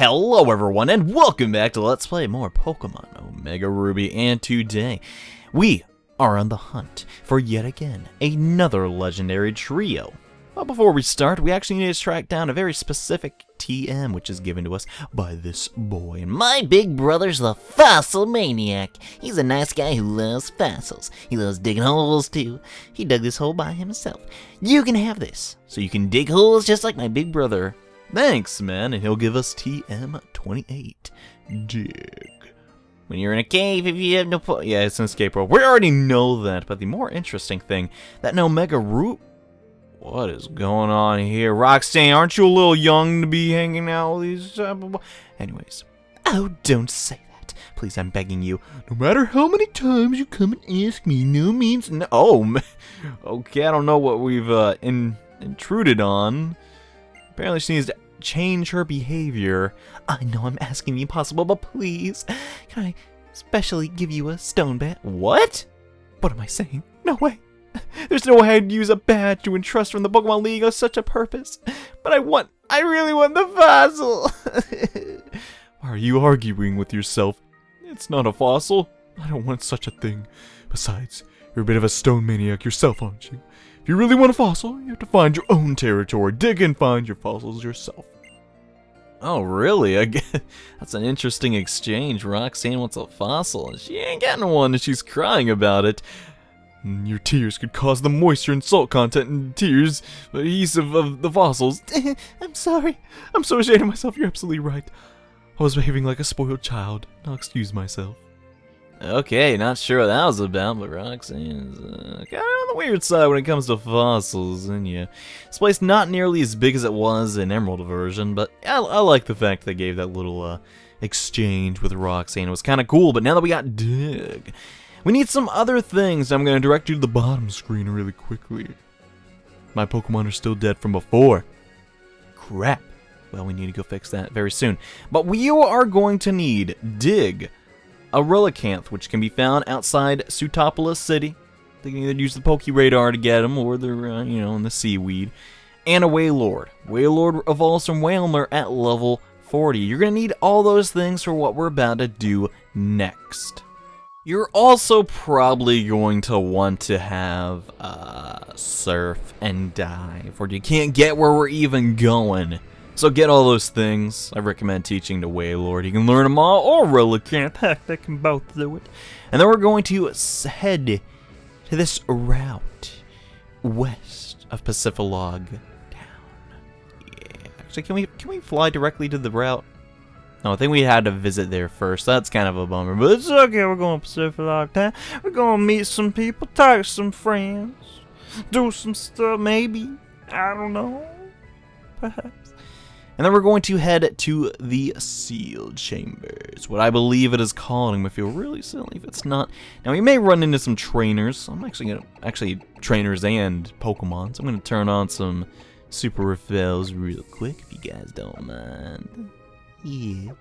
Hello everyone, and welcome back to Let's Play more Pokemon Omega Ruby, and today we are on the hunt for yet again another legendary trio. But before we start, we actually need to track down a very specific TM, which is given to us by this boy. And my big brother's the Fossil Maniac. He's a nice guy who loves fossils. He loves digging holes too. He dug this hole by himself. You can have this, so you can dig holes just like my big brother. Thanks, man, and he'll give us TM28. Dig. When you're in a cave, if you have no yeah, it's an escape rope. We already know that, but the more interesting thing, that an Omega Root... What is going on here? Roxanne, aren't you a little young to be hanging out with these type of... Anyways. Oh, don't say that. Please, I'm begging you. No matter how many times you come and ask me, no means no. Oh, okay, I don't know what we've intruded on. Apparently she needs to change her behavior. I know I'm asking the impossible, but please, can I specially give you a stone bat? What? What am I saying? No way. There's no way I'd use a badge to entrust from the Pokemon League of such a purpose. But I really want the fossil. Why are you arguing with yourself? It's not a fossil. I don't want such a thing. Besides, you're a bit of a stone maniac yourself, aren't you? If you really want a fossil, you have to find your own territory. Dig and find your fossils yourself. Oh, really? That's an interesting exchange. Roxanne wants a fossil, and she ain't getting one, and she's crying about it. Your tears could cause the moisture and salt content in tears, adhesive of the fossils. I'm sorry. I'm so ashamed of myself. You're absolutely right. I was behaving like a spoiled child. I'll excuse myself. Okay, not sure what that was about, but Roxanne's kind of on the weird side when it comes to fossils, and yeah. This place not nearly as big as it was in Emerald version, but I like the fact they gave that little exchange with Roxanne. It was kind of cool, but now that we got Dig, we need some other things. I'm going to direct you to the bottom screen really quickly. My Pokemon are still dead from before. Crap. Well, we need to go fix that very soon. But we are going to need Dig, a Relicanth, which can be found outside Sutopolis City. They can either use the Poke Radar to get them, or they're, in the seaweed. And a Wailord. Wailord evolves from Wailmer at level 40. You're going to need all those things for what we're about to do next. You're also probably going to want to have Surf and Dive, or you can't get where we're even going. So get all those things. I recommend teaching to Wailord. You can learn them all, or Relicanth. Heck, they can both do it. And then we're going to head to this route west of Pacifilog Town. Yeah. Actually, can we fly directly to the route? No, I think we had to visit there first. That's kind of a bummer, but it's okay. We're going to Pacifilog Town. We're going to meet some people, talk to some friends, do some stuff, maybe. I don't know. Perhaps. And then we're going to head to the Sealed Chambers, what I believe it is called. I'm going to feel really silly if it's not. Now, we may run into some trainers. I'm actually going to, trainers and Pokemon. So I'm going to turn on some super refills real quick, if you guys don't mind. Yeah.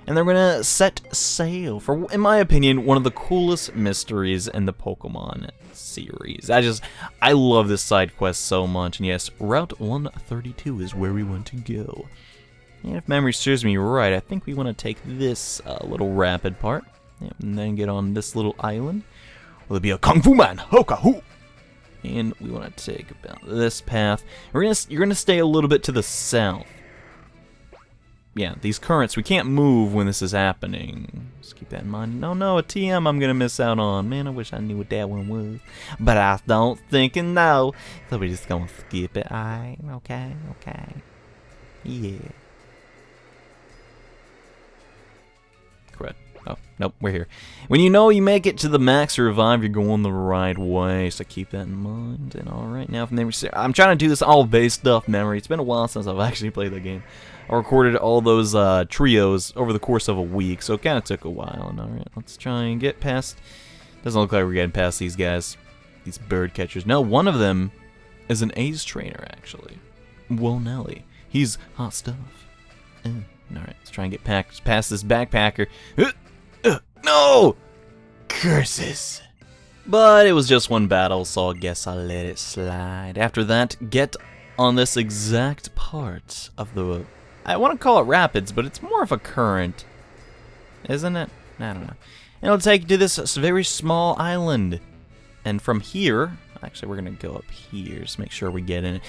And then we're going to set sail for, in my opinion, one of the coolest mysteries in the Pokemon series. I love this side quest so much. And yes, Route 132 is where we want to go. And if memory serves me right, I think we want to take this little rapid part. Yep, and then get on this little island. Will it be a Kung Fu Man? Hoka-hoo! And we want to take about this path. You're going to stay a little bit to the south. Yeah, these currents, we can't move when this is happening. Just keep that in mind. No, a TM I'm going to miss out on. Man, I wish I knew what that one was. But I don't think and know. So we're just going to skip it. Alright, okay. Yeah. Correct. Oh, nope, we're here. When you know you make it to the max revive, you're going the right way. So keep that in mind. And alright, now from memory, I'm trying to do this all based off memory. It's been a while since I've actually played the game. I recorded all those trios over the course of a week, so it kind of took a while. And alright, let's try and get past. Doesn't look like we're getting past these guys, these bird catchers. No, one of them is an Ace trainer, actually. Nelly. He's hot stuff. Alright, let's try and get past this backpacker. No! Curses! But it was just one battle, so I guess I'll let it slide. After that, get on this exact part of the I want to call it rapids, but it's more of a current, isn't it? I don't know. And it'll take you to this very small island. And from here, actually we're going to go up here, just make sure we get in it.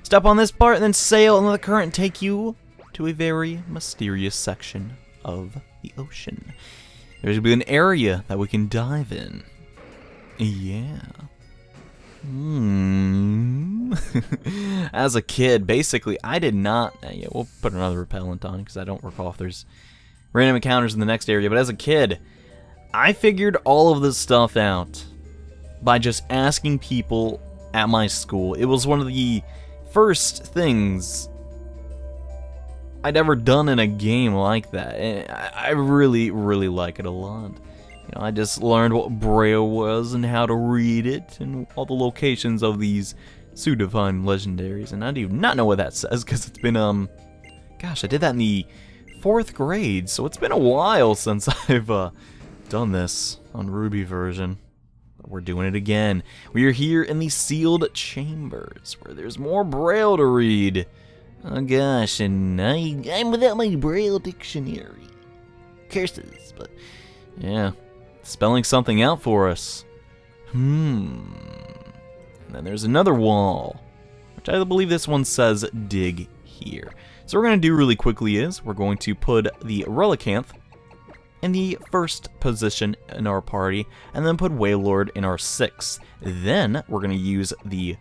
Step on this part and then sail and let the current take you to a very mysterious section of the ocean. There's going to be an area that we can dive in. Yeah. As a kid, basically, I did not... yeah, we'll put another repellent on because I don't recall if there's random encounters in the next area. But as a kid, I figured all of this stuff out by just asking people at my school. It was one of the first things I'd ever done in a game like that. And I really, really like it a lot. You know, I just learned what Braille was and how to read it and all the locations of these pseudo-divine legendaries. And I do not know what that says because it's been, gosh, I did that in the 4th grade. So it's been a while since I've done this on Ruby version. But we're doing it again. We are here in the sealed chambers where there's more Braille to read. Oh gosh, and I'm without my Braille dictionary. Curses, but yeah. Spelling something out for us. And then there's another wall, which I believe this one says dig here. So what we're going to do really quickly is we're going to put the Relicanth in the 1st position in our party, and then put Wailord in our 6th. Then we're going to use the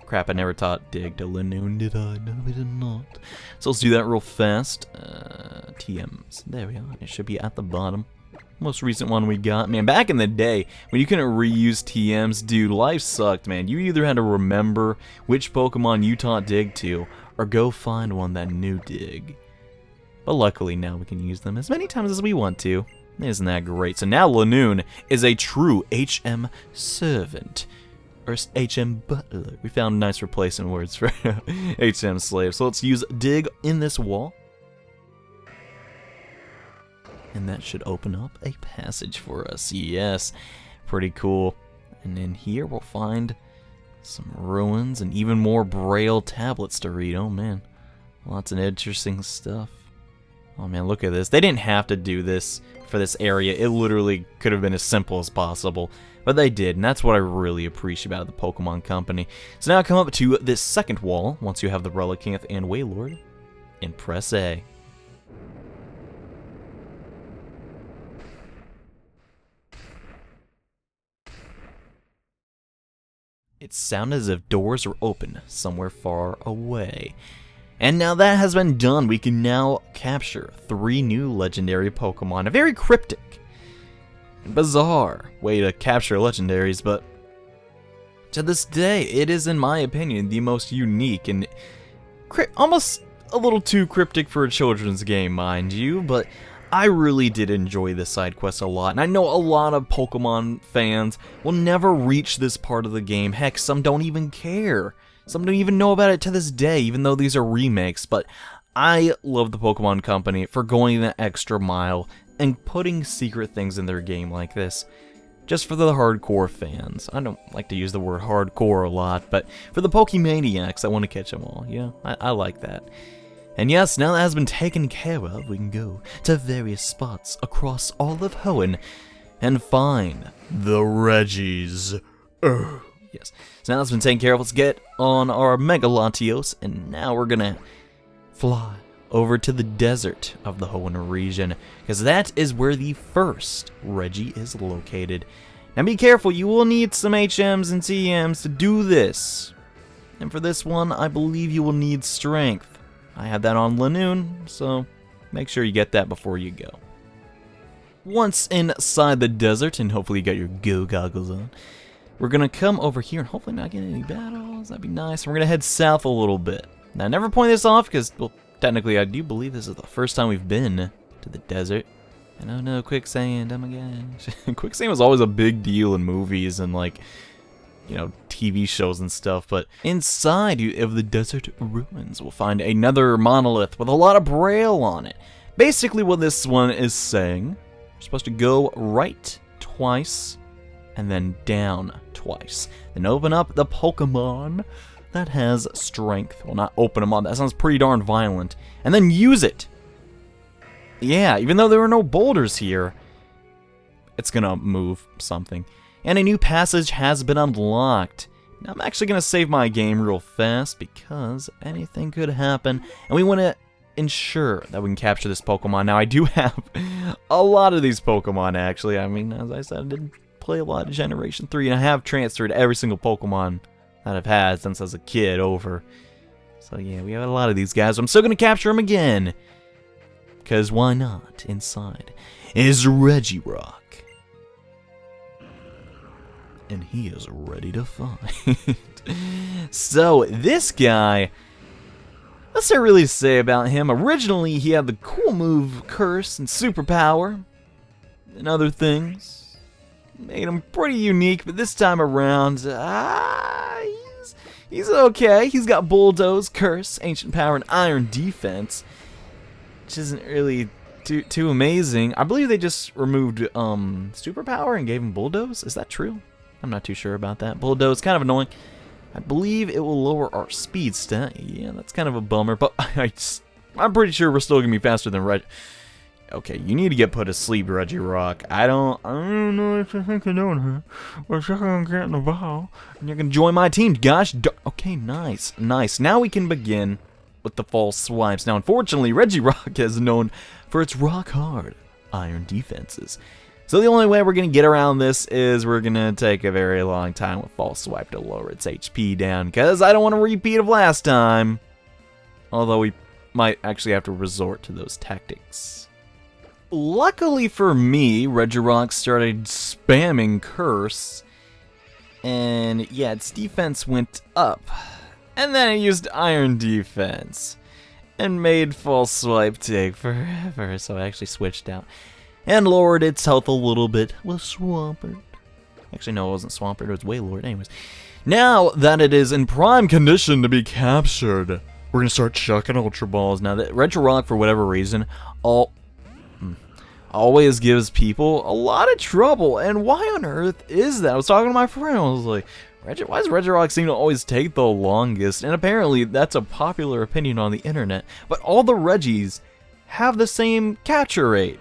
crap I never taught dig to Linoon, did I? No, we did not. So let's do that real fast. TMs. There we are. It should be at the bottom. Most recent one we got. Man, back in the day, when you couldn't reuse TMs, dude, life sucked, man. You either had to remember which Pokemon you taught dig to, or go find one that knew dig. But luckily, now we can use them as many times as we want to. Isn't that great? So now Linoon is a true HM servant. Or HM butler. We found nice replacement words for HM slave. So let's use dig in this wall. And that should open up a passage for us. Yes, pretty cool. And in here we'll find some ruins and even more Braille tablets to read. Oh man, lots of interesting stuff. Oh man, look at this. They didn't have to do this for this area. It literally could have been as simple as possible. But they did, and that's what I really appreciate about the Pokemon Company. So now come up to this 2nd wall, once you have the Relicanth and Wailord, and press A. It sounded as if doors were open somewhere far away. And now that has been done, we can now capture 3 new legendary Pokemon. A very cryptic, bizarre way to capture legendaries, but to this day, it is, in my opinion, the most unique and almost a little too cryptic for a children's game, mind you, but I really did enjoy this side quest a lot, and I know a lot of Pokemon fans will never reach this part of the game. Heck, some don't even care. Some don't even know about it to this day, even though these are remakes, but I love the Pokemon Company for going the extra mile and putting secret things in their game like this. Just for the hardcore fans. I don't like to use the word hardcore a lot, but for the Pokemaniacs, I want to catch them all. Yeah, I like that. And yes, now that has been taken care of, we can go to various spots across all of Hoenn and find the Regis. Yes. So now that's been taken care of, let's get on our Mega Latios, and now we're gonna fly over to the desert of the Hoenn region, because that is where the first Regi is located. Now be careful, you will need some HMs and TMs to do this. And for this one, I believe you will need strength. I have that on Linoon, so make sure you get that before you go. Once inside the desert, and hopefully you got your go goggles on, we're going to come over here and hopefully not get any battles. That'd be nice. And we're going to head south a little bit. Now, I never point this off because, well, technically I do believe this is the first time we've been to the desert. And oh no, quicksand, oh my gosh. Quicksand was always a big deal in movies and, like, you know, TV shows and stuff, but inside of the desert ruins, we'll find another monolith with a lot of Braille on it. Basically what this one is saying, you're supposed to go right twice, and then down twice. Then open up the Pokemon that has strength. Well, not open them up. That sounds pretty darn violent. And then use it. Yeah, even though there are no boulders here, it's gonna move something. And a new passage has been unlocked. Now, I'm actually gonna save my game real fast because anything could happen, and we want to ensure that we can capture this Pokemon. Now, I do have a lot of these Pokemon, actually. I mean, as I said, I did play a lot of Generation 3, and I have transferred every single Pokemon that I've had since I was a kid over. So yeah, we have a lot of these guys. I'm still gonna capture them again. Because why not? Inside is Regirock. And he is ready to fight. So, this guy, what's there really to say about him? Originally, he had the cool move Curse and Superpower and other things. Made him pretty unique, but this time around, he's okay. He's got Bulldoze, Curse, Ancient Power, and Iron Defense. Which isn't really too amazing. I believe they just removed Superpower and gave him Bulldoze. Is that true? I'm not too sure about that. Bulldoze, kind of annoying. I believe it will lower our speed stat. Yeah, that's kind of a bummer, but I'm pretty sure we're still going to be faster than Reg. Okay, you need to get put to sleep, Regirock. I don't know if you think you're doing her. We're just going to get in the ball, and you can join my team. Gosh, okay, nice. Now we can begin with the false swipes. Now, unfortunately, Regirock is known for its rock-hard iron defenses. So the only way we're going to get around this is we're going to take a very long time with false swipe to lower its HP down, because I don't want a repeat of last time. Although we might actually have to resort to those tactics. Luckily for me, Regirock started spamming Curse, and yeah, its defense went up. And then it used Iron Defense, and made False Swipe take forever, so I actually switched out. And lowered its health a little bit with Swampert. Actually, no, it wasn't Swampert, it was Wailord. Anyways, now that it is in prime condition to be captured, we're going to start chucking Ultra Balls. Now, that Regirock, for whatever reason, always gives people a lot of trouble. And why on earth is that? I was talking to my friend, I was like, why does Regirock seem to always take the longest? And apparently, that's a popular opinion on the internet. But all the Regis have the same capture rate.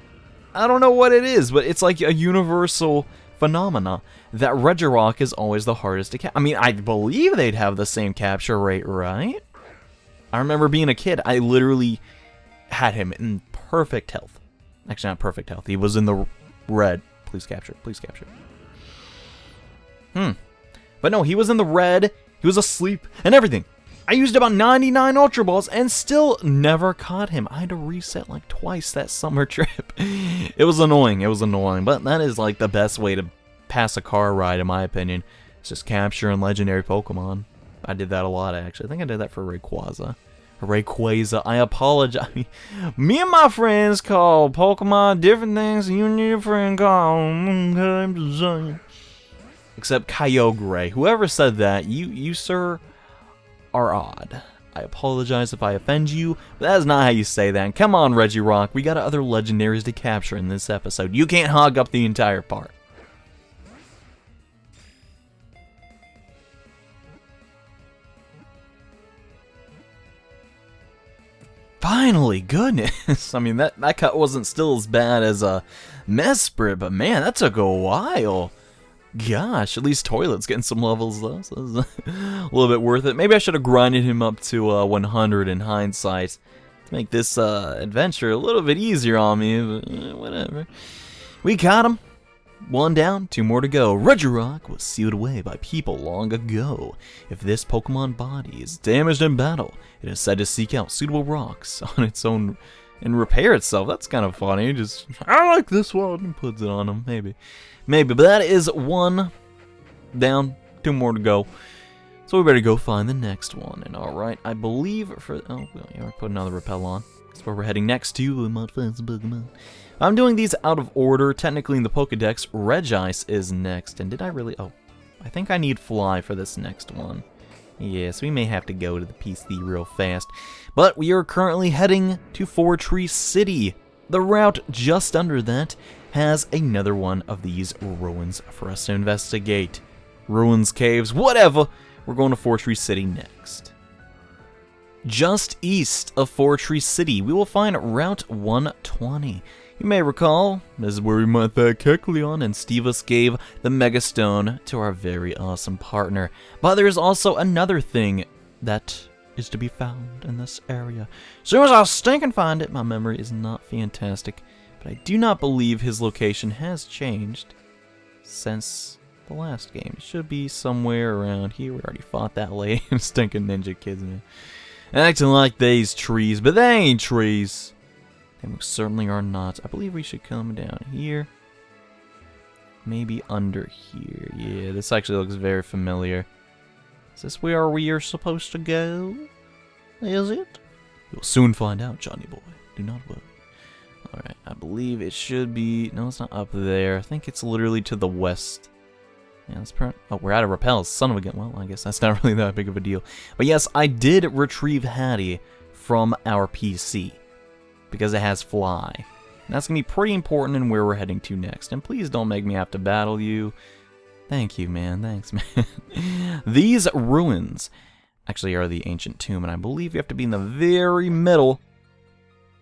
I don't know what it is, but it's like a universal phenomena that Regirock is always the hardest to capture. I mean, I believe they'd have the same capture rate, right? I remember being a kid, I literally had him in perfect health. Actually, not perfect health. He was in the red. Please capture. Please capture. But no, he was in the red. He was asleep and everything. I used about 99 Ultra Balls and still never caught him. I had to reset like twice that summer trip. It was annoying. But that is like the best way to pass a car ride, in my opinion. It's just capturing legendary Pokemon. I did that a lot, actually. I think I did that for Rayquaza. I apologize. Me and my friends call Pokemon different things than you and your friend call them. Except Kyogre. Whoever said that, you sir, are odd. I apologize if I offend you, but that is not how you say that. And come on, Regirock, we got other legendaries to capture in this episode. You can't hog up the entire part. Finally, goodness. I mean, that cut wasn't still as bad as a Mesprit, but man, that took a while. Gosh, at least Toilet's getting some levels though, so this is a little bit worth it. Maybe I should have grinded him up to 100 in hindsight to make this adventure a little bit easier on me, but whatever. We got him. 1 down, 2 more to go. Regirock was sealed away by people long ago. If this Pokemon body is damaged in battle, it is said to seek out suitable rocks on its own and repair itself. That's kind of funny. Just, I like this one, and puts it on him, maybe. But that is 1 down, 2 more to go. So we better go find the next one. And alright, I believe for... Oh, well, yeah, we're putting another repel on. That's where we're heading next to. Pokemon. I'm doing these out of order. Technically in the Pokedex, Regis is next. And did I really... Oh, I think I need Fly for this next one. Yes, we may have to go to the PC real fast. But we are currently heading to Four Tree City. The route just under that has another one of these ruins for us to investigate. Ruins, caves, whatever. we're going to Fortree City next. Just east of Fortree City, we will find Route 120. You may recall, this is where we met that Kecleon and Stevus gave the Mega Stone to our very awesome partner. But there's also another thing that is to be found in this area. As soon as I stink and find it, my memory is not fantastic, but I do not believe his location has changed since the last game. It should be somewhere around here. We already fought that lady. Stinking ninja kids, man. Acting like these trees, but they ain't trees. They most certainly are not. I believe we should come down here. Maybe under here. Yeah, this actually looks very familiar. Is this where we are supposed to go? Is it? You'll soon find out, Johnny boy. Do not worry. Alright, I believe it should be... No, it's not up there. I think it's literally to the west. Yeah, let's oh, we're out of repels. Son of a gun. Well, I guess that's not really that big of a deal. But yes, I did retrieve Hattie from our PC. Because it has fly. And that's going to be pretty important in where we're heading to next. And please don't make me have to battle you. Thank you, man. Thanks, man. These ruins actually are the ancient tomb, and I believe you have to be in the very middle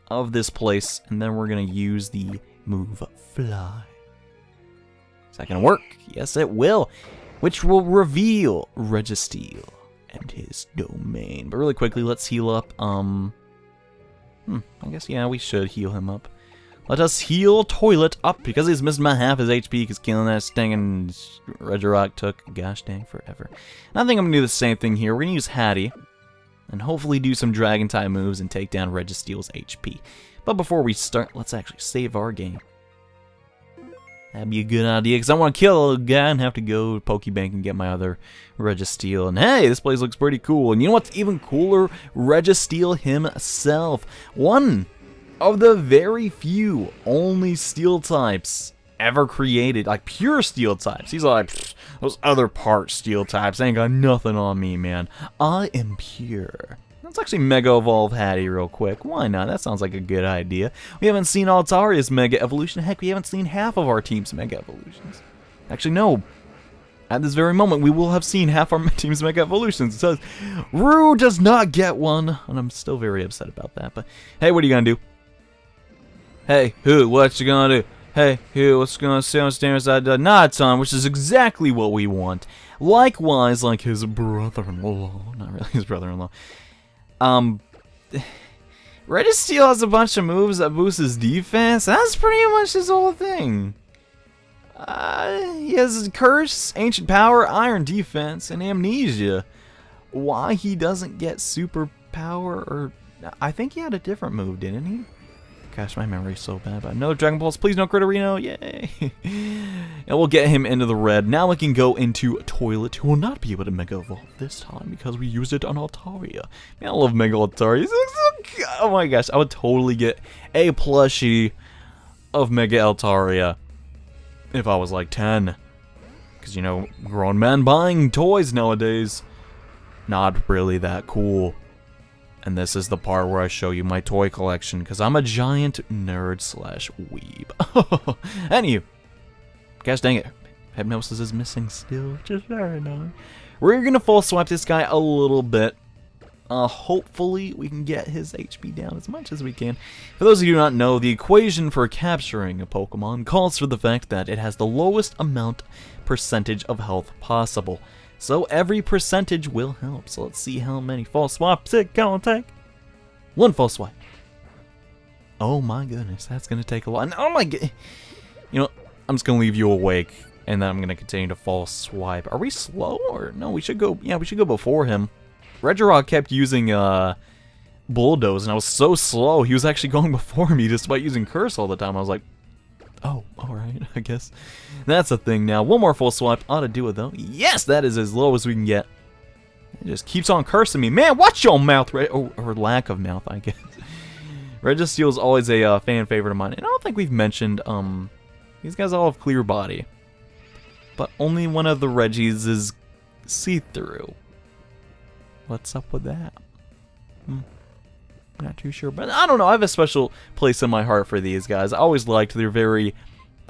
of this place, and then we're going to use the move Fly. Is that going to work? Yes, it will. Which will reveal Registeel and his domain. But really quickly, let's heal up. I guess, yeah, we should heal him up. Let us heal Toilet up, because he's missing my half his HP, because killing that stinging Regirock took, gosh dang, forever. And I think I'm going to do the same thing here. We're going to use Hattie, and hopefully do some Dragon type moves and take down Registeel's HP. But before we start, let's actually save our game. That'd be a good idea, because I want to kill a little guy and have to go to Pokebank and get my other Registeel. And hey, this place looks pretty cool. And you know what's even cooler? Registeel himself. One of the very few only steel types ever created, like pure steel types. He's like, those other part steel types ain't got nothing on me, man. I am pure. Let's actually Mega Evolve Hattie real quick. Why not? That sounds like a good idea. We haven't seen Altaria's Mega Evolution. Heck, we haven't seen half of our team's Mega Evolutions. Actually, no. At this very moment, we will have seen half our team's Mega Evolutions. It says, Rue does not get one. And I'm still very upset about that. But, hey, what are you going to do? Hey, who? What you going to do? Hey, who? What's going to say on stairs? Not on, which is exactly what we want. Likewise, like his brother-in-law. Not really his brother-in-law. Registeel has a bunch of moves that boost his defense. That's pretty much his whole thing. He has Curse, Ancient Power, Iron Defense, and Amnesia. Why he doesn't get Super Power, or... I think he had a different move, didn't he? Gosh, my memory's so bad. But no Dragon Pulse, please no Critorino. Yay! And we'll get him into the red. Now we can go into Toilet, who will not be able to Mega Evolve this time because we used it on Altaria. Man, I love Mega Altaria. Oh my gosh, I would totally get a plushie of Mega Altaria if I was like 10. Because, you know, grown men buying toys nowadays. Not really that cool. And this is the part where I show you my toy collection, because I'm a giant nerd/weeb. Anywho, gosh dang it, Hypnosis is missing still, just very annoying. We're gonna full swipe this guy a little bit. Hopefully we can get his HP down as much as we can. For those of you who do not know, the equation for capturing a Pokemon calls for the fact that it has the lowest percentage of health possible. So every percentage will help. So let's see how many false swaps it gonna take. One false swipe. Oh my goodness, that's gonna take a lot. And oh my god, you know, I'm just gonna leave you awake, and then I'm gonna continue to false swipe. Are we slow or no? We should go. Yeah, we should go before him. Regirock kept using Bulldoze, and I was so slow. He was actually going before me despite using Curse all the time. I was like, oh, alright, I guess. That's a thing now. One more full swipe ought to do it, though. Yes, that is as low as we can get. It just keeps on cursing me. Man, watch your mouth, or lack of mouth, I guess. Registeel is always a fan favorite of mine. And I don't think we've mentioned, these guys all have clear body. But only one of the Regis is see-through. What's up with that? Not too sure, but I don't know. I have a special place in my heart for these guys. I always liked their very...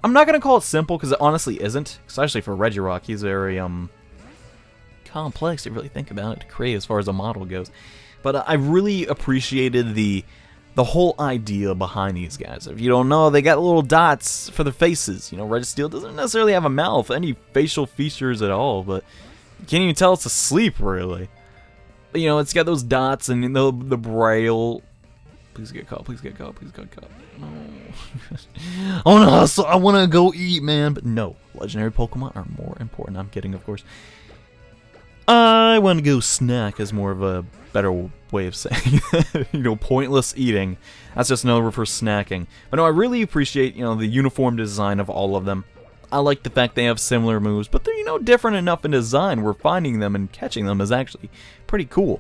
I'm not going to call it simple, because it honestly isn't. Especially for Regirock. He's very, complex if you really think about it to create as far as a model goes. But I really appreciated the whole idea behind these guys. If you don't know, they got little dots for their faces. You know, Registeel doesn't necessarily have a mouth, any facial features at all, but you can't even tell it's asleep, really. But, you know, it's got those dots and the braille. Please get caught, please get caught, please get caught. No. Oh no, I want to go eat, man. But no, legendary Pokemon are more important. I'm kidding, of course. I want to go snack is more of a better way of saying you know, pointless eating. That's just another word for snacking. But no, I really appreciate, you know, the uniform design of all of them. I like the fact they have similar moves, but they're, you know, different enough in design where finding them and catching them is actually pretty cool.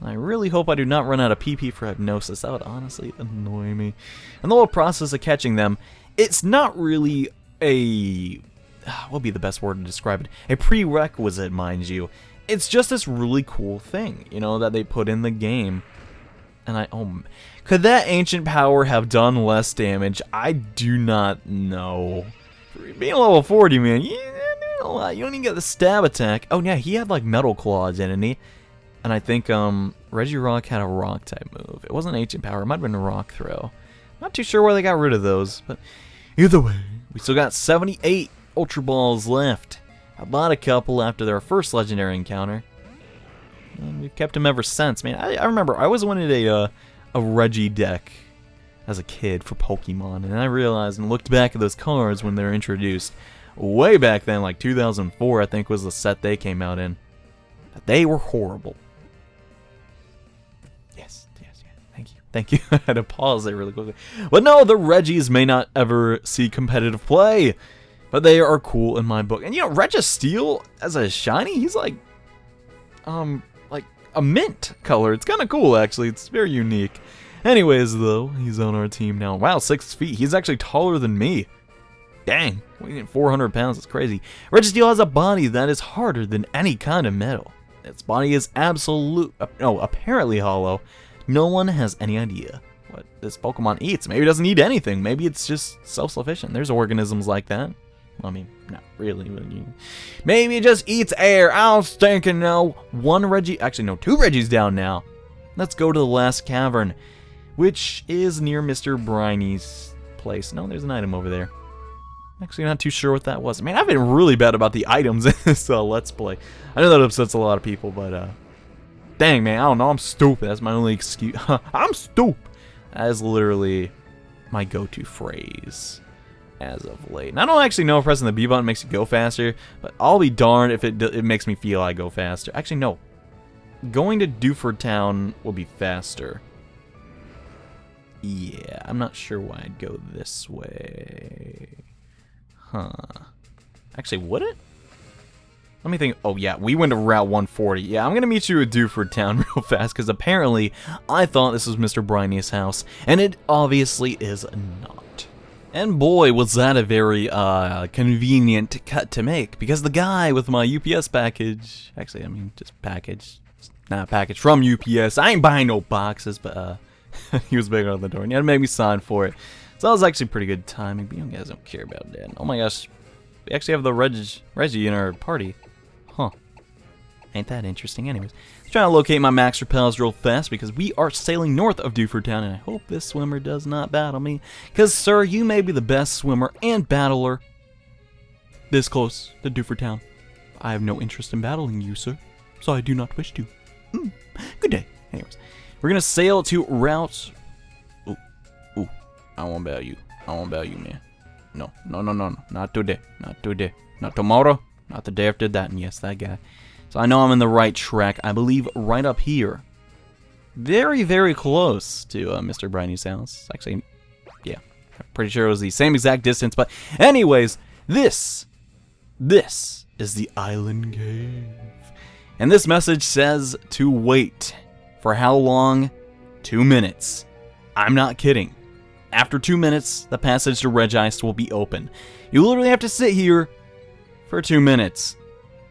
I really hope I do not run out of PP for hypnosis. That would honestly annoy me. And the whole process of catching them, it's not really a... what would be the best word to describe it? A prerequisite, mind you. It's just this really cool thing, you know, that they put in the game. And could that ancient power have done less damage? I do not know. Being level 40, man, you don't even get the stab attack. Oh yeah, he had like Metal Claws, didn't he? And I think Regirock had a rock type move. It wasn't ancient power, it might have been a rock throw. Not too sure why they got rid of those, but either way, we still got 78 Ultra Balls left. I bought a couple after their first legendary encounter. And we've kept them ever since, man. I remember I always wanted a Regi deck as a kid for Pokemon, and I realized and looked back at those cards when they were introduced way back then, like 2004 I think was the set they came out in. They were horrible. Yes, thank you. I had to pause there really quickly. But no, the Regis may not ever see competitive play, but they are cool in my book. And you know, Registeel as a shiny, he's like a mint color. It's kind of cool actually. It's very unique. Anyways, though, he's on our team now. Wow, 6 feet. He's actually taller than me. Dang, weighing 400 pounds. That's crazy. Registeel has a body that is harder than any kind of metal. Its body is apparently hollow. No one has any idea what this Pokemon eats. Maybe it doesn't eat anything. Maybe it's just self-sufficient. There's organisms like that. I mean, not really. Maybe it just eats air. I was thinking, no. Actually, no, 2 Regis down now. Let's go to the last cavern, which is near Mr. Briny's place. No, there's an item over there. Actually, not too sure what that was. Man, I've been really bad about the items in this Let's Play. I know that upsets a lot of people, but, dang, man, I don't know. I'm stupid. That's my only excuse. I'm stupid. That is literally my go-to phrase as of late. And I don't actually know if pressing the B button makes you go faster, but I'll be darned if it makes me feel I go faster. Actually, no. Going to Dewford Town will be faster. Yeah, I'm not sure why I'd go this way. Huh. Actually, would it? Let me think. Oh, yeah, we went to Route 140. Yeah, I'm going to meet you at Dewford Town real fast, because apparently I thought this was Mr. Briny's house, and it obviously is not. And boy, was that a very convenient cut to make, because the guy with my UPS package, actually, I mean, just package, not a package from UPS. I ain't buying no boxes, but he was banging on the door, and he had to make me sign for it. So that was actually pretty good timing, but you guys don't care about that. Oh my gosh, we actually have the Regi in our party. Huh. Ain't that interesting? Anyways, let's try to locate my max repels real fast because we are sailing north of Dewford Town, and I hope this swimmer does not battle me. Because, sir, you may be the best swimmer and battler this close to Dewford Town. I have no interest in battling you, sir, so I do not wish to. Good day. Anyways, we're going to sail to Route... Ooh, I won't battle you. I won't battle you, man. No. Not today. Not today. Not tomorrow. Not the day after that. And yes, that guy. So I know I'm in the right track. I believe right up here. Very, very close to Mr. Briny's house. Actually, yeah. I'm pretty sure it was the same exact distance. But anyways, this is the Island Cave. And this message says to wait. For how long? 2 minutes. I'm not kidding. After 2 minutes, the passage to Regice will be open. You literally have to sit here for 2 minutes.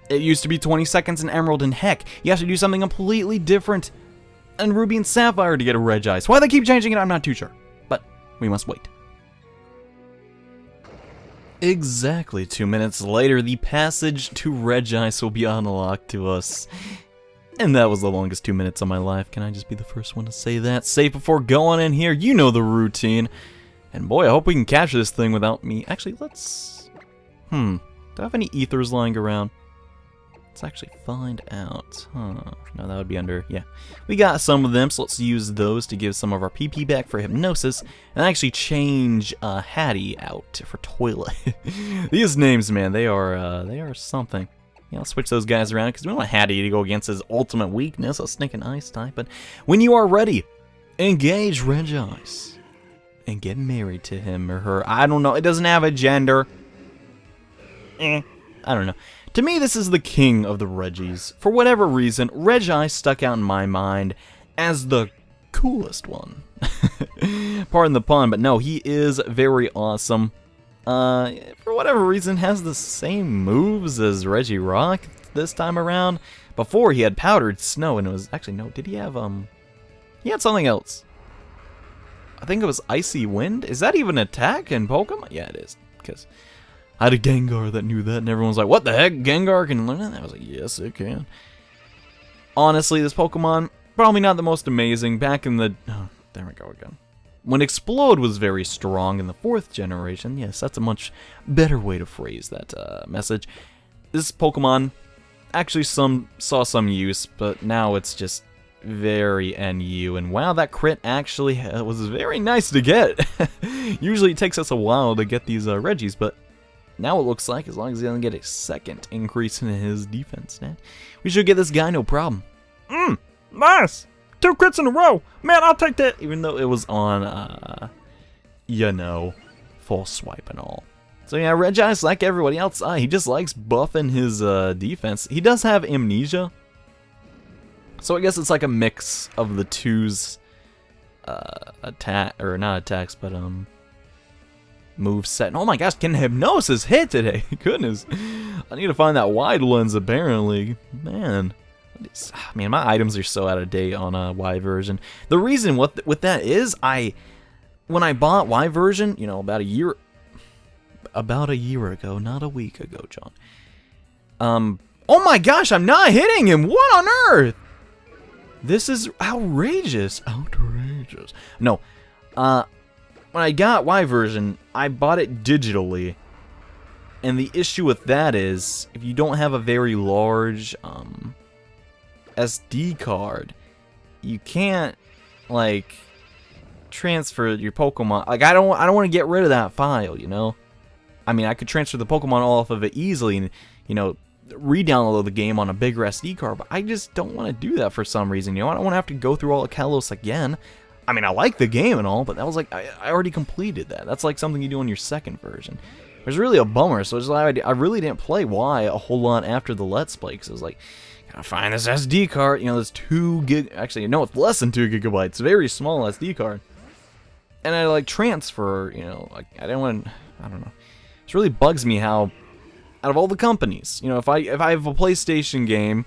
It used to be 20 seconds in Emerald, and heck, you have to do something completely different in Ruby and Sapphire to get a Regice. Why they keep changing it, I'm not too sure. But we must wait. Exactly 2 minutes later, the passage to Regice will be unlocked to us. And that was the longest 2 minutes of my life. Can I just be the first one to say that? Safe before going in here, you know the routine. And boy, I hope we can capture this thing without me. Actually, let's... do I have any ethers lying around? Let's actually find out. No, that would be under... Yeah. We got some of them, so let's use those to give some of our PP back for hypnosis. And actually change Hattie out for toilet. These names, man, they are something. Yeah, I'll switch those guys around, because we don't want Hattie to go against his ultimate weakness, a Snake and Ice type. But when you are ready, engage Regice. And get married to him or her. I don't know, it doesn't have a gender. I don't know. To me, this is the king of the Regis. For whatever reason, Regice stuck out in my mind as the coolest one. Pardon the pun, but no, he is very awesome. For whatever reason, has the same moves as Regirock this time around. Before, he had Powdered Snow, and it was... Actually, no, did he have, he had something else. I think it was Icy Wind? Is that even an attack in Pokemon? Yeah, it is, because... I had a Gengar that knew that, and everyone's like, what the heck? Gengar can learn that? I was like, yes, it can. Honestly, this Pokemon, probably not the most amazing. Back in the... Oh, there we go again. When Explode was very strong in the 4th generation, yes, that's a much better way to phrase that message. This Pokemon actually saw some use, but now it's just very NU. And wow, that crit actually was very nice to get. Usually it takes us a while to get these Regis, but... Now it looks like, as long as he doesn't get a second increase in his defense stat, we should get this guy no problem. Nice! 2 crits in a row! Man, I'll take that! Even though it was on, you know, full swipe and all. So yeah, Regice, like everybody else, he just likes buffing his defense. He does have amnesia. So I guess it's like a mix of the two's attack, or not attacks, but move set. And oh my gosh, can Hypnosis hit today? Goodness. I need to find that wide lens apparently. Man, my items are so out of date on a Y version. The reason with that is when I bought Y version, you know, about a year ago, not a week ago, John. Oh my gosh, I'm not hitting him. What on earth? This is outrageous. Outrageous. No. When I got Y version, I bought it digitally, and the issue with that is, if you don't have a very large SD card, you can't like transfer your Pokemon. Like I don't want to get rid of that file, you know. I mean, I could transfer the Pokemon all off of it easily, and you know, re-download the game on a bigger SD card. But I just don't want to do that for some reason. You know, I don't want to have to go through all of Kalos again. I mean, I like the game and all, but that was like, I already completed that. That's like something you do on your 2nd version. It was really a bummer, so it's like I really didn't play Y a whole lot after the Let's Play, because I was like, gotta find this SD card. You know, there's 2 gig, actually, no, it's less than 2 gigabytes, very small SD card. And I like transfer, you know, like, I didn't want to, I don't know. It really bugs me how, out of all the companies, you know, if I have a PlayStation game,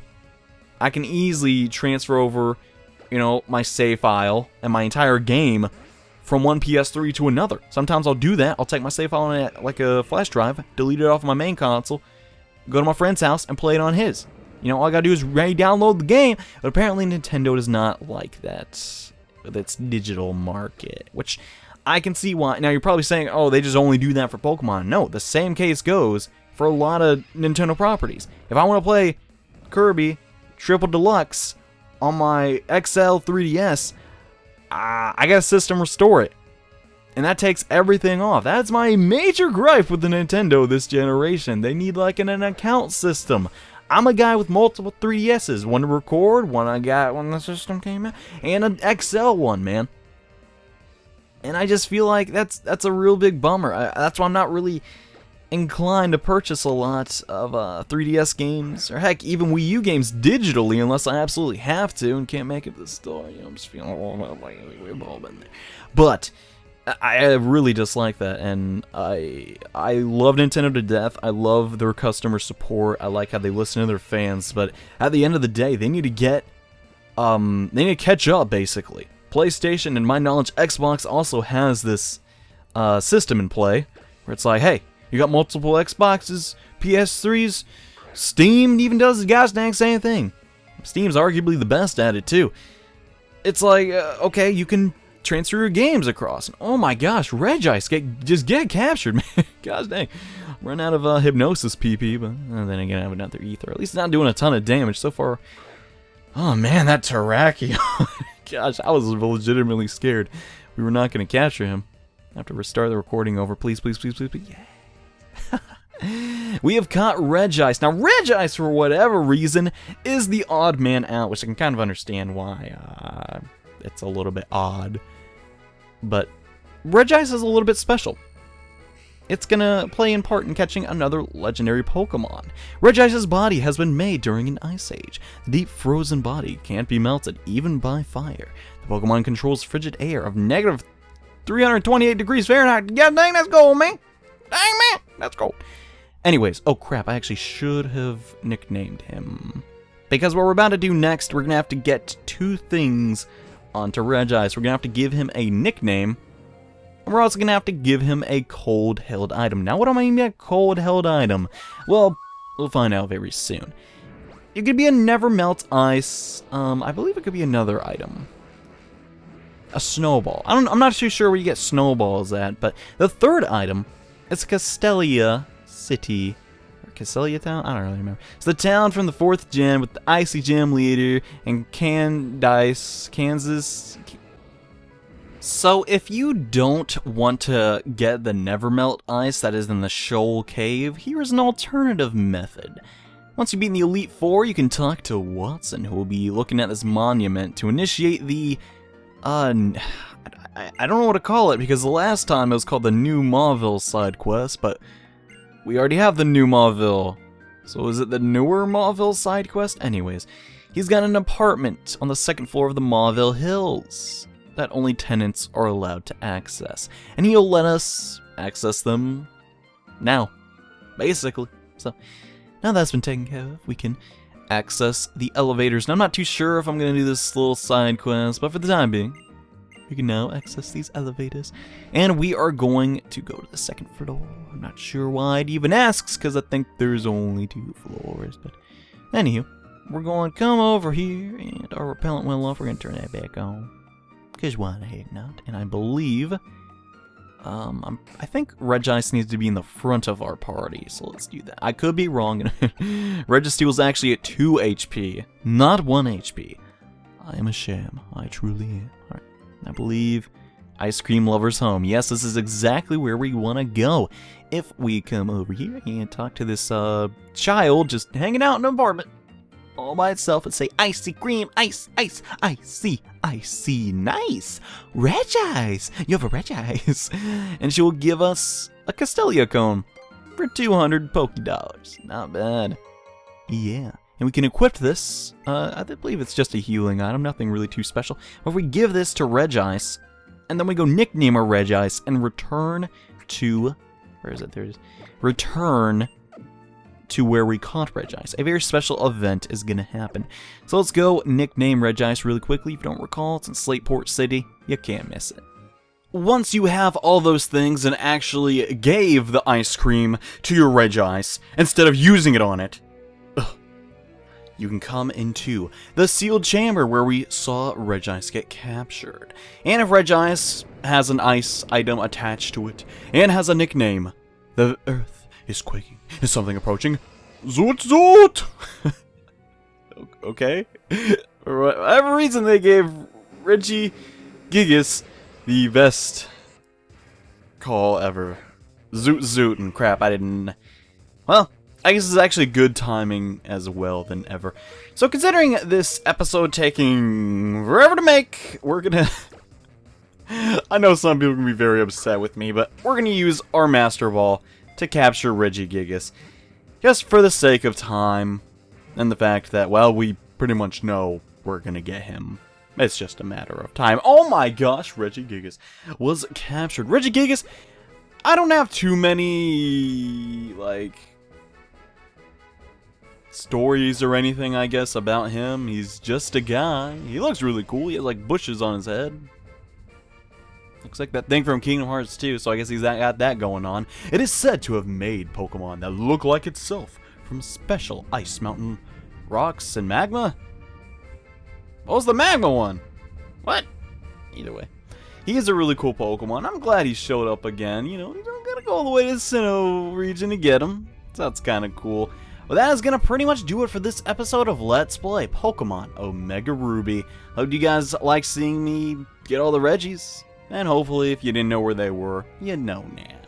I can easily transfer over, you know, my save file and my entire game from one PS3 to another. Sometimes I'll do that. I'll take my save file on like a flash drive, delete it off of my main console, go to my friend's house, and play it on his. You know, all I gotta do is re-download the game. But apparently Nintendo does not like that. That's digital market, which I can see why. Now you're probably saying, oh, they just only do that for Pokemon. No, the same case goes for a lot of Nintendo properties. If I want to play Kirby Triple Deluxe on my XL 3DS, I gotta system restore it. And that takes everything off. That's my major gripe with the Nintendo this generation. They need like an account system. I'm a guy with multiple 3DSs. One to record, one I got when the system came out, and an XL one, man. And I just feel like that's a real big bummer. That's why I'm not really inclined to purchase a lot of 3DS games, or heck, even Wii U games digitally, unless I absolutely have to and can't make it to the store. You know, I'm just feeling we've all been there. But I really dislike that, and I love Nintendo to death. I love their customer support. I like how they listen to their fans. But at the end of the day, they need to get they need to catch up, basically. PlayStation, and my knowledge, Xbox also has this system in play where it's like, hey, You got multiple Xboxes, PS3s, Steam even does the gosh dang same thing. Steam's arguably the best at it too. It's like, okay, you can transfer your games across. And oh my gosh, Regice, just get captured, man. Gosh dang. Run out of hypnosis PP, but then again, I have another ether. At least it's not doing a ton of damage so far. Oh man, that Terrakion. Gosh, I was legitimately scared we were not going to capture him. I have to restart the recording over. Please, please, please, please, please. Yeah. We have caught Regice. Now, Regice, for whatever reason, is the odd man out, which I can kind of understand why. It's a little bit odd. But Regice is a little bit special. It's gonna play in part in catching another legendary Pokemon. Regice's body has been made during an ice age. The deep frozen body can't be melted, even by fire. The Pokemon controls frigid air of negative 328 degrees Fahrenheit. Yeah, dang, that's cold, man. Dang, man, that's cold. Anyways, oh crap, I actually should have nicknamed him. Because what we're about to do next, we're gonna have to get two things onto Regice. We're gonna have to give him a nickname, and we're also gonna have to give him a cold-held item. Now, what do I mean by a cold-held item? Well, we'll find out very soon. It could be a never melt ice. I believe it could be another item. A snowball. I'm not too sure where you get snowballs at, but the third item is Castelia City. Or Castelia Town? I don't really remember. It's the town from the 4th gen with the Icy Gym leader and Kansas. So if you don't want to get the Nevermelt ice that is in the Shoal Cave, here's an alternative method. Once you beat the Elite Four, you can talk to Watson, who will be looking at this monument to initiate the, I don't know what to call it, because the last time it was called the New Mauville side quest, but we already have the New Mauville. So is it the Newer Mauville side quest? Anyways, he's got an apartment on the 2nd floor of the Mauville Hills that only tenants are allowed to access. And he'll let us access them now, basically. So, now that's been taken care of, we can access the elevators. Now, I'm not too sure if I'm going to do this little side quest, but for the time being, we can now access these elevators. And we are going to go to the 2nd floor. I'm not sure why it even asks, because I think there's only 2 floors. But anywho, we're going to come over here, and our repellent went off. We're going to turn that back on, because why the heck not? And I believe, I think Regice needs to be in the front of our party, so let's do that. I could be wrong. Registeel is actually at 2 HP, not 1 HP. I am a sham. I truly am. Alright. I believe Ice Cream Lover's home. Yes, this is exactly where we want to go. If we come over here and talk to this child just hanging out in an apartment all by itself and say, icy cream, ice, ice, icy, icy, nice. Regice, you have a Regice. And she will give us a Castelia cone for 200 Pokédollars. Not bad. Yeah. And we can equip this. I believe it's just a healing item, nothing really too special. But if we give this to Regice, and then we go nickname our Regice and return to, where is it? There it is. Return to where we caught Regice. A very special event is going to happen. So let's go nickname Regice really quickly. If you don't recall, it's in Slateport City. You can't miss it. Once you have all those things and actually gave the ice cream to your Regice, instead of using it on it, you can come into the sealed chamber where we saw Regice get captured. And if Regice has an ice item attached to it, and has a nickname, the earth is quaking. Is something approaching? Zoot zoot! Okay. For whatever reason, they gave Regigigas the best call ever. Zoot zoot and crap, I didn't... Well, I guess it's actually good timing as well than ever. So considering this episode taking forever to make, we're gonna... I know some people are gonna be very upset with me, but we're gonna use our Master Ball to capture Regigigas. Just for the sake of time, and the fact that, well, we pretty much know we're gonna get him. It's just a matter of time. Oh my gosh, Regigigas was captured. Regigigas, I don't have too many, like, stories or anything, I guess, about him. He's just a guy. He looks really cool. He has, like, bushes on his head. Looks like that thing from Kingdom Hearts 2, so I guess he's got that going on. It is said to have made Pokemon that look like itself from special ice mountain rocks and magma. What was the magma one? What? Either way. He is a really cool Pokemon. I'm glad he showed up again. You know, you don't gotta go all the way to the Sinnoh region to get him. So that's kind of cool. Well, that is going to pretty much do it for this episode of Let's Play Pokemon Omega Ruby. Hope you guys like seeing me get all the Regis. And hopefully, if you didn't know where they were, you know now.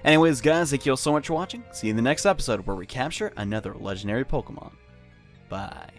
Anyways, guys, thank you all so much for watching. See you in the next episode where we capture another legendary Pokemon. Bye.